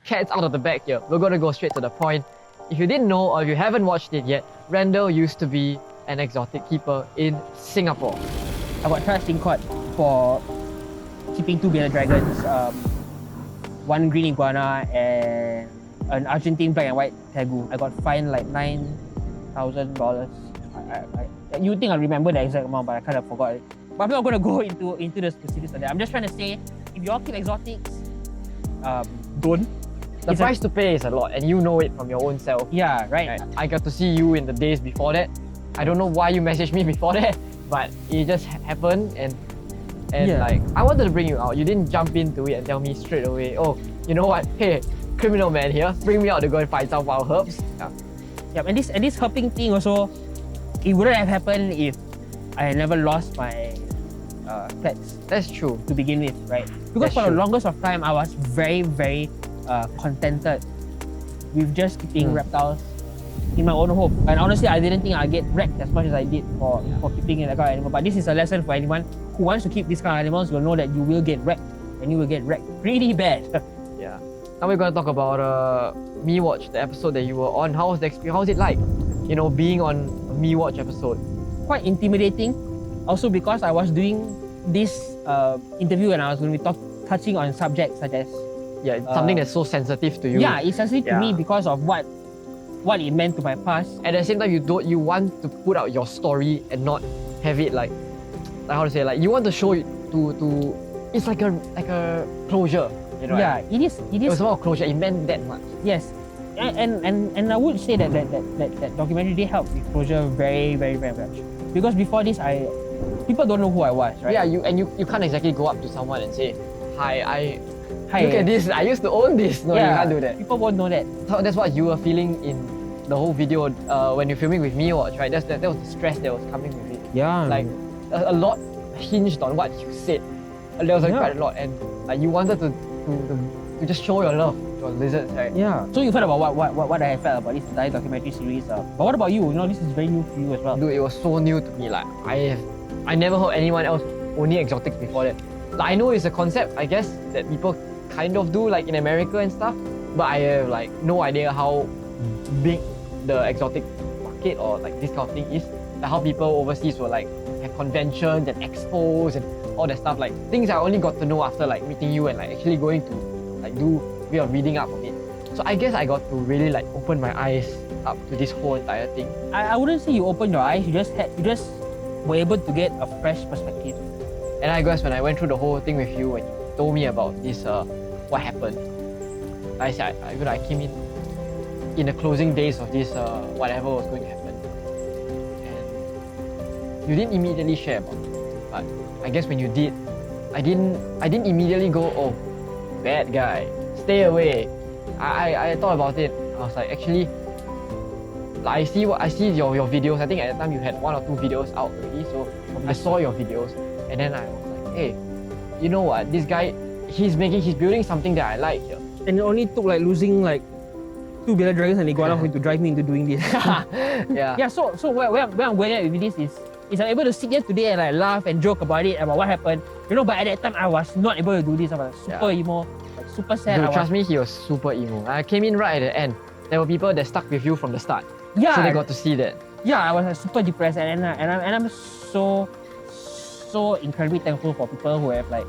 cat's out of the bag here. We're gonna go straight to the point. If you didn't know or if you haven't watched it yet, Randal used to be an exotic keeper in Singapore. I got charged in court for keeping 2 bearded dragons, 1 green iguana and an Argentine black and white tegu. I got fined like $9,000. You think I remember the exact amount, but I kind of forgot it. But I'm not going to go into the specifics of that. I'm just trying to say, if you all keep exotics, don't. The price to pay is a lot, and you know it from your own self. Yeah, right. I got to see you in the days before that. I don't know why you messaged me before that, but it just happened, and like I wanted to bring you out. You didn't jump into it and tell me straight away, oh, you know what? Hey, criminal man here, bring me out to go and find some wild herbs. Yeah, and this herping thing also, it wouldn't have happened if I had never lost my pets. That's true. To begin with, right? Because for the longest of time, I was very, very contented with just keeping reptiles in my own home. And honestly, I didn't think I'd get wrecked as much as I did for keeping that kind of animal. But this is a lesson for anyone who wants to keep these kind of animals. You'll know that you will get wrecked, and you will get wrecked pretty bad. Yeah. Now we're going to talk about MeWatch, the episode that you were on. How was the experience? How was it like, you know, being on a MeWatch episode? Quite intimidating. Also because I was doing this interview and I was going to be touching on subjects such as something that's so sensitive to you. Yeah, it's sensitive to me because of what it meant to my past. At the same time, you want to put out your story and not have it like how to say, like you want to show it to it's like a closure. You know, yeah, right? it is. It was about closure. It meant that much. Yes, and I would say that documentary did help with closure very, very, very much. Because before this, people don't know who I was, right? Yeah, you can't exactly go up to someone and say, hi, look at this, I used to own this. No, you can't do that. People won't know that. So that's what you were feeling in the whole video when you're filming with MeWatch, right? That was the stress that was coming with it. Yeah. Like a lot hinged on what you said. There was quite a lot, and like you wanted to just show your love to lizards, right? Yeah. So you felt about what I felt about this entire documentary series. But what about you? You know, this is very new to you as well. Dude, it was so new to me. Like I never heard anyone else owning exotics before that. Like, I know it's a concept, I guess, that people kind of do, like in America and stuff, but I have like no idea how big the exotic market or like this kind of thing is. Like how people overseas will like have conventions and expos and all that stuff, like things I only got to know after like meeting you and like actually going to like do a bit of reading up on it. So I guess I got to really like open my eyes up to this whole entire thing. I wouldn't say you opened your eyes, you just were able to get a fresh perspective. And I guess when I went through the whole thing with you and you told me about this, what happened, I said I came in the closing days of this whatever was going to happen, and you didn't immediately share about it. But I guess when you did, I didn't immediately go, oh, bad guy, stay away. I thought about it. I was like, actually, like I see your videos. I think at the time you had 1 or 2 videos out already, so I saw your videos, and then I was like, hey, you know what? This guy, he's building something that I like here. And it only took like losing like 2 bearded dragons and iguana for him to drive me into doing this. Yeah. So where I'm going at with this is I'm able to sit here today and like laugh and joke about it, about what happened. You know, but at that time I was not able to do this. I was super emo, like super sad. Dude, trust me, he was super emo. I came in right at the end. There were people that stuck with you from the start. Yeah. So they got to see that. Yeah, I was like, super depressed, and I'm so incredibly thankful for people who have like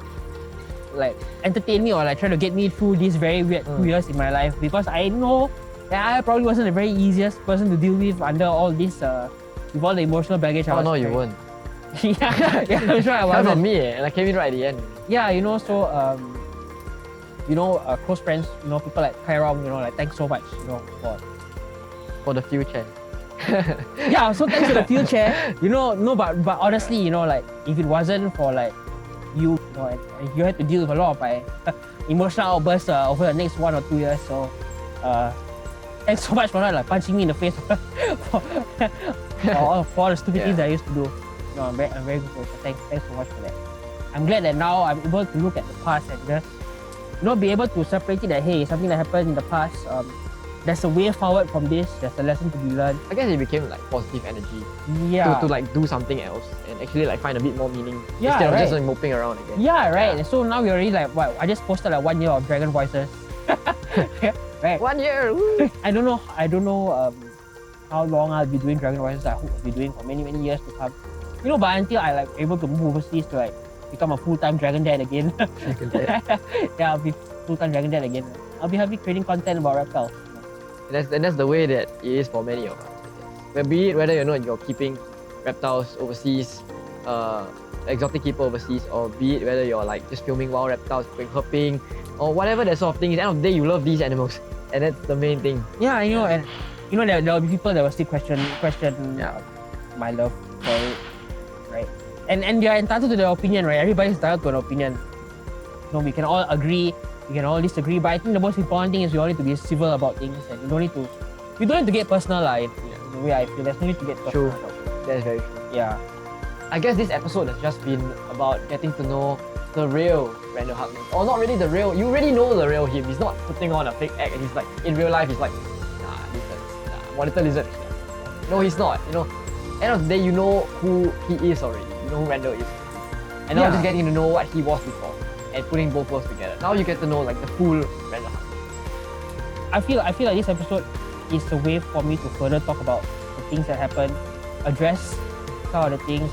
entertained me or like trying to get me through these very weird 2 years in my life, because I know that I probably wasn't the very easiest person to deal with under all this with all the emotional baggage. No, you weren't. yeah, I'm sure I wasn't. From me, and I came in right at the end. Yeah, you know, so close friends, you know, people like Kairam, you know, like thanks so much, you know, for the future. Yeah, so thanks to the future, you know, no, but honestly, you know, like if it wasn't for like you know, and you had to deal with a lot of my emotional outbursts over the next 1 or 2 years. So thanks so much for not like punching me in the face for all the stupid things that I used to do. No, I'm very grateful. So thanks so much for that. I'm glad that now I'm able to look at the past and just, you know, be able to separate it that, hey, something that happened in the past, there's a way forward from this, there's a lesson to be learned. I guess it became like positive energy. Yeah. To like do something else and actually like find a bit more meaning instead of just like moping around again. Yeah, right. Yeah. So now we're already like, what, I just posted like 1 year of Dragon Voices. Right. 1 year. Woo. I don't know how long I'll be doing dragon voices. I hope I'll be doing for many years to come. You know, but until I like able to move overseas to like become a full-time dragon dad again. Yeah, I'll be full-time dragon dad again. I'll be happy creating content about reptiles. And that's the way that it is for many of us. But be it whether you're keeping reptiles overseas, exotic keeper overseas, or be it whether you're like just filming wild reptiles, going herping, or whatever that sort of thing. At the end of the day, you love these animals, and that's the main thing. Yeah, you know, and you know there'll be people that will still question my love for it, right? And you're entitled to their opinion, right? Everybody's entitled to an opinion. You know, we can all agree, we can all disagree, but I think the most important thing is we all need to be civil about things, and we don't need to get personal, in the way I feel. There's no need to get personal. True. That's very true. Yeah. I guess this episode has just been about getting to know the real Randal Harknis. Or not really the real, you already know the real him. He's not putting on a fake act, and he's like, in real life, he's like, monitor lizard. No, he's not. End of the day, you know who he is already. You know who Randal is. And now just getting to know what he was before and putting both worlds together. Now you get to know like the full Randal Harknis. I feel like this episode is a way for me to further talk about the things that happen, address some of the things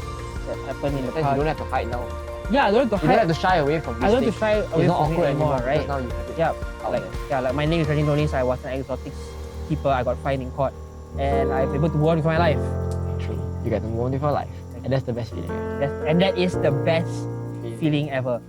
that happened in the past. You don't have to hide now. Yeah, I don't have to hide. You don't have to shy away from this. I don't have thing. to shy away It's not from it awkward anymore, right? Because now you have it. Yeah, like my name is Randy Nonis. I was an exotics keeper. I got fined in court, and I'm able to move on with my life. True. You get to move on with your life, and that's the best feeling. And that is the best feeling ever.